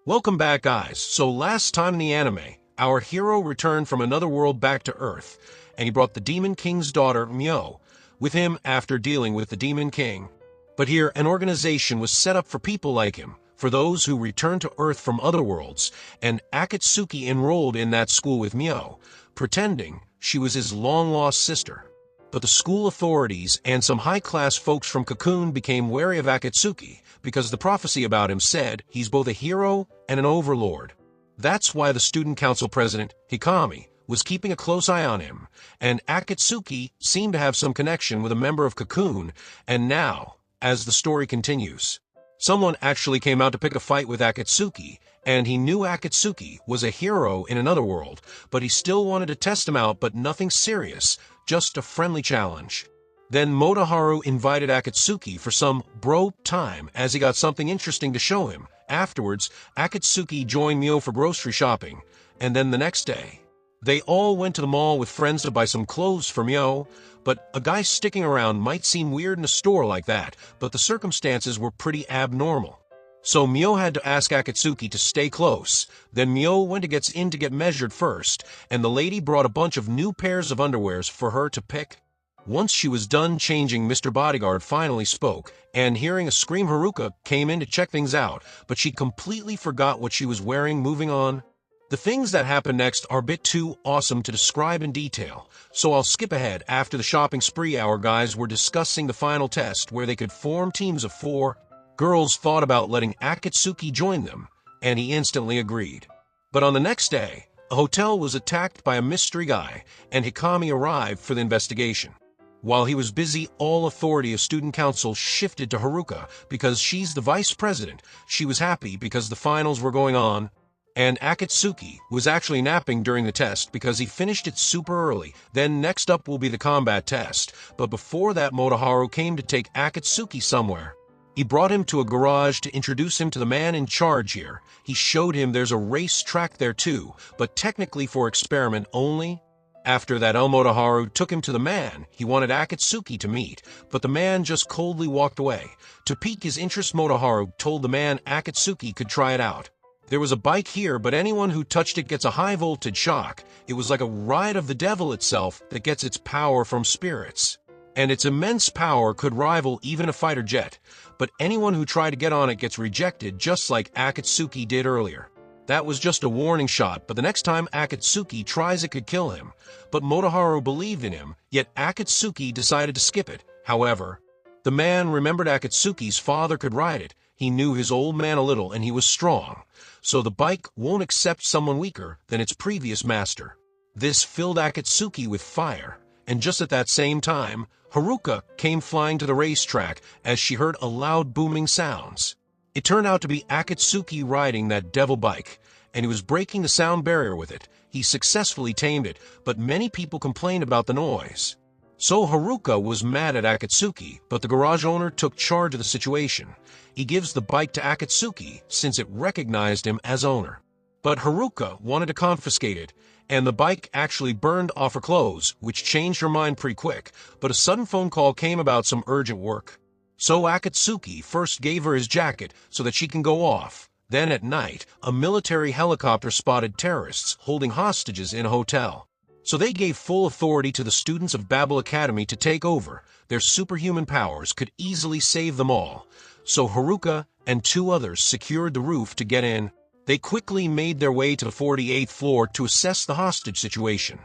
Welcome back, guys. So last time in the anime, our hero returned from another world back to Earth, and he brought the Demon King's daughter, Miu, with him after dealing with the Demon King. But here, an organization was set up for people like him, for those who returned to Earth from other worlds, and Akatsuki enrolled in that school with Miu, pretending she was his long-lost sister. But the school authorities and some high-class folks from Cocoon became wary of Akatsuki because the prophecy about him said he's both a hero and an overlord. That's why the student council president, Hikami, was keeping a close eye on him, and Akatsuki seemed to have some connection with a member of Cocoon, and now, as the story continues, someone actually came out to pick a fight with Akatsuki, and he knew Akatsuki was a hero in another world, but he still wanted to test him out, but nothing serious, just a friendly challenge. Then Motoharu invited Akatsuki for some bro time as he got something interesting to show him. Afterwards, Akatsuki joined Miu for grocery shopping, and then the next day, they all went to the mall with friends to buy some clothes for Miu, but a guy sticking around might seem weird in a store like that, but the circumstances were pretty abnormal. So Miu had to ask Akatsuki to stay close. Then Miu went to get measured first, and the lady brought a bunch of new pairs of underwears for her to pick. Once she was done changing, Mr. Bodyguard finally spoke, and hearing a scream, Haruka came in to check things out, but she completely forgot what she was wearing. Moving on. The things that happen next are a bit too awesome to describe in detail, so I'll skip ahead. After the shopping spree, our guys were discussing the final test where they could form teams of 4. Girls thought about letting Akatsuki join them, and he instantly agreed. But on the next day, a hotel was attacked by a mystery guy, and Hikami arrived for the investigation. While he was busy, all authority of student council shifted to Haruka because she's the vice president. She was happy because the finals were going on, and Akatsuki was actually napping during the test because he finished it super early. Then next up will be the combat test, but before that, Motoharu came to take Akatsuki somewhere. He brought him to a garage to introduce him to the man in charge here. He showed him there's a race track there too, but technically for experiment only. After that, Motoharu took him to the man he wanted Akatsuki to meet, but the man just coldly walked away. To pique his interest, Motoharu told the man Akatsuki could try it out. There was a bike here, but anyone who touched it gets a high-voltage shock. It was like a ride of the devil itself that gets its power from spirits. And its immense power could rival even a fighter jet, but anyone who tried to get on it gets rejected, just like Akatsuki did earlier. That was just a warning shot, but the next time Akatsuki tries it could kill him. But Motoharu believed in him, yet Akatsuki decided to skip it. However, the man remembered Akatsuki's father could ride it. He knew his old man a little, and he was strong. So the bike won't accept someone weaker than its previous master. This filled Akatsuki with fire, and just at that same time, Haruka came flying to the racetrack as she heard a loud booming sounds. It turned out to be Akatsuki riding that devil bike, and he was breaking the sound barrier with it. He successfully tamed it, but many people complained about the noise. So Haruka was mad at Akatsuki, but the garage owner took charge of the situation. He gives the bike to Akatsuki since it recognized him as owner. But Haruka wanted to confiscate it, and the bike actually burned off her clothes, which changed her mind pretty quick, but a sudden phone call came about some urgent work. So Akatsuki first gave her his jacket so that she can go off. Then at night, a military helicopter spotted terrorists holding hostages in a hotel. So they gave full authority to the students of Babel Academy to take over. Their superhuman powers could easily save them all. So Haruka and 2 others secured the roof to get in. They quickly made their way to the 48th floor to assess the hostage situation.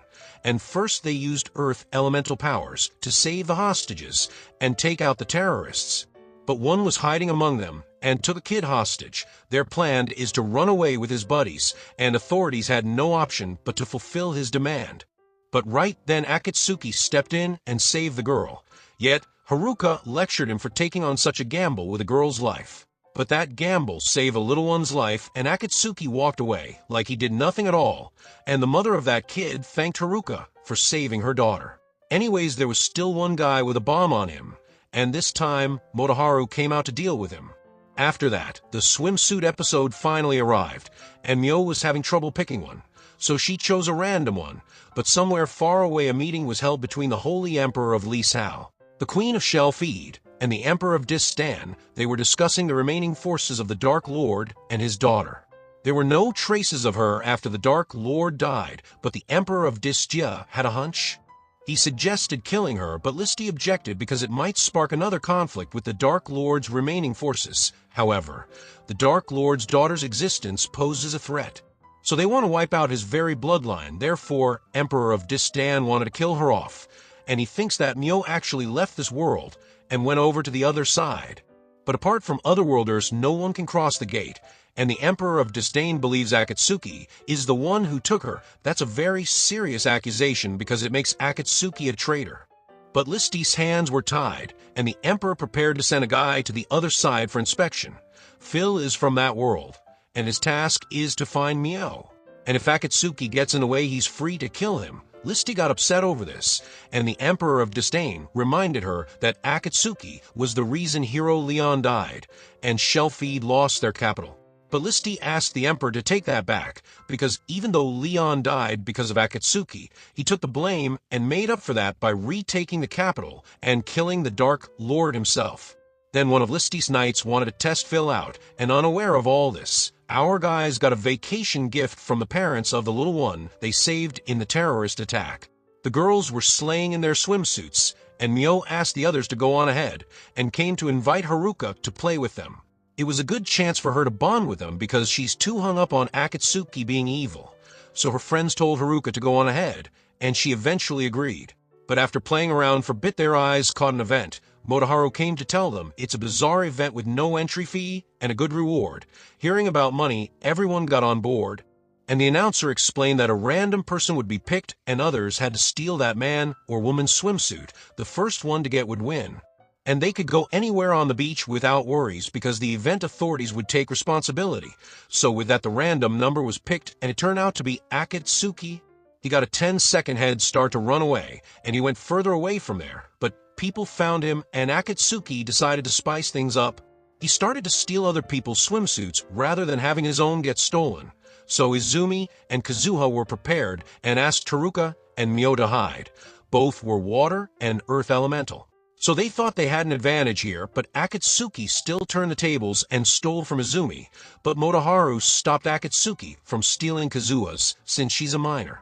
And first they used Earth elemental powers to save the hostages and take out the terrorists. But one was hiding among them and took a kid hostage. Their plan is to run away with his buddies, and authorities had no option but to fulfill his demand. But right then Akatsuki stepped in and saved the girl. Yet Haruka lectured him for taking on such a gamble with a girl's life. But that gamble saved a little one's life, and Akatsuki walked away like he did nothing at all, and the mother of that kid thanked Haruka for saving her daughter. Anyways, there was still one guy with a bomb on him, and this time Motoharu came out to deal with him. After that, the swimsuit episode finally arrived, and Miu was having trouble picking one, so she chose a random one, but somewhere far away a meeting was held between the Holy Emperor of Lisao, the Queen of Shellfeed, and the Emperor of Distan. They were discussing the remaining forces of the Dark Lord and his daughter. There were no traces of her after the Dark Lord died, but the Emperor of Distia had a hunch. He suggested killing her, but Listy objected because it might spark another conflict with the Dark Lord's remaining forces. However, the Dark Lord's daughter's existence poses a threat. So they want to wipe out his very bloodline. Therefore, Emperor of Distan wanted to kill her off, and he thinks that Miu actually left this world and went over to the other side. But apart from otherworlders, no one can cross the gate, and the Emperor of Disdain believes Akatsuki is the one who took her. That's a very serious accusation because it makes Akatsuki a traitor. But Listy's hands were tied, and the Emperor prepared to send a guy to the other side for inspection. Phil is from that world, and his task is to find Miu. And if Akatsuki gets in the way, he's free to kill him. Listy got upset over this, and the Emperor of Disdain reminded her that Akatsuki was the reason Hero Leon died, and Shellfeed lost their capital. But Listy asked the Emperor to take that back, because even though Leon died because of Akatsuki, he took the blame and made up for that by retaking the capital and killing the Dark Lord himself. Then one of Listy's knights wanted to test Phil out, and unaware of all this, our guys got a vacation gift from the parents of the little one they saved in the terrorist attack. The girls were slaying in their swimsuits, and Miu asked the others to go on ahead, and came to invite Haruka to play with them. It was a good chance for her to bond with them because she's too hung up on Akatsuki being evil. So her friends told Haruka to go on ahead, and she eventually agreed. But after playing around for a bit, their eyes caught an event. Motoharu came to tell them it's a bizarre event with no entry fee and a good reward. Hearing about money, everyone got on board, and the announcer explained that a random person would be picked and others had to steal that man or woman's swimsuit. The first one to get would win. And they could go anywhere on the beach without worries because the event authorities would take responsibility. So with that, the random number was picked, and it turned out to be Akatsuki. He got a 10-second head start to run away, and he went further away from there. But people found him, and Akatsuki decided to spice things up. He started to steal other people's swimsuits rather than having his own get stolen. So Izumi and Kazuha were prepared and asked Haruka and Miu to hide. Both were water and earth elemental. So they thought they had an advantage here, but Akatsuki still turned the tables and stole from Izumi. But Motoharu stopped Akatsuki from stealing Kazuha's, since she's a minor.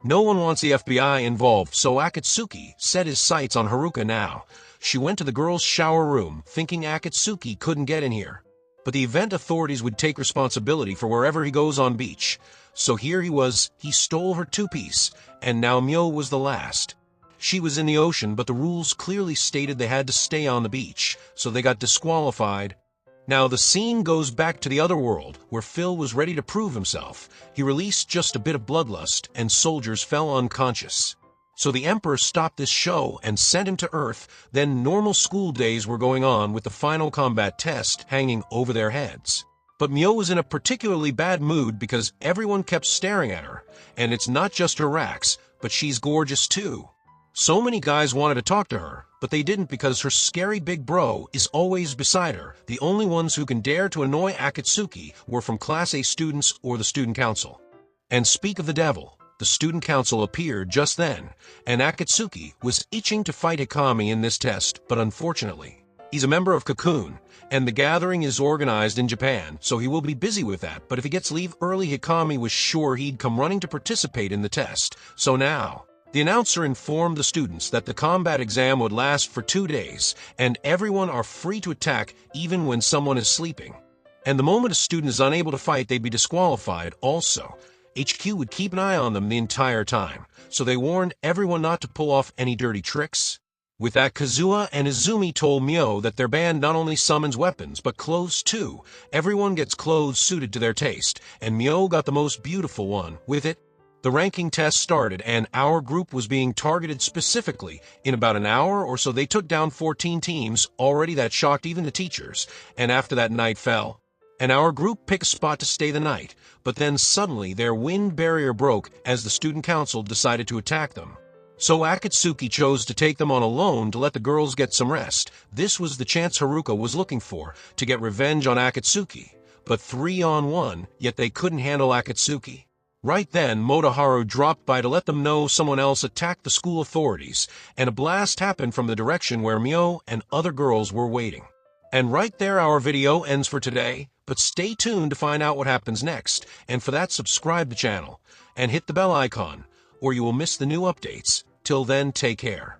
No one wants the FBI involved, so Akatsuki set his sights on Haruka now. She went to the girls' shower room, thinking Akatsuki couldn't get in here. But the event authorities would take responsibility for wherever he goes on beach. So here he was, he stole her two-piece, and now Miu was the last. She was in the ocean, but the rules clearly stated they had to stay on the beach, so they got disqualified. Now the scene goes back to the other world, where Phil was ready to prove himself. He released just a bit of bloodlust, and soldiers fell unconscious. So the Emperor stopped this show and sent him to Earth. Then normal school days were going on with the final combat test hanging over their heads. But Miu was in a particularly bad mood because everyone kept staring at her, and it's not just her racks, but she's gorgeous too. So many guys wanted to talk to her, but they didn't because her scary big bro is always beside her. The only ones who can dare to annoy Akatsuki were from Class A students or the student council. And speak of the devil, the student council appeared just then, and Akatsuki was itching to fight Hikami in this test, but unfortunately, he's a member of Cocoon, and the gathering is organized in Japan, so he will be busy with that. But if he gets leave early, Hikami was sure he'd come running to participate in the test. So now, the announcer informed the students that the combat exam would last for 2 days, and everyone are free to attack even when someone is sleeping. And the moment a student is unable to fight, they'd be disqualified also. HQ would keep an eye on them the entire time, so they warned everyone not to pull off any dirty tricks. With that, Kazuha and Izumi told Miu that their band not only summons weapons, but clothes too. Everyone gets clothes suited to their taste, and Miu got the most beautiful one. With it, the ranking test started, and our group was being targeted specifically. In about an hour or so, they took down 14 teams. Already that shocked even the teachers, and after that night fell, and our group picked a spot to stay the night. But then suddenly their wind barrier broke as the student council decided to attack them. So Akatsuki chose to take them on alone to let the girls get some rest. This was the chance Haruka was looking for, to get revenge on Akatsuki. But 3-on-1, yet they couldn't handle Akatsuki. Right then, Motoharu dropped by to let them know someone else attacked the school authorities, and a blast happened from the direction where Miu and other girls were waiting. And right there, our video ends for today, but stay tuned to find out what happens next, and for that, subscribe to the channel, and hit the bell icon, or you will miss the new updates. Till then, take care.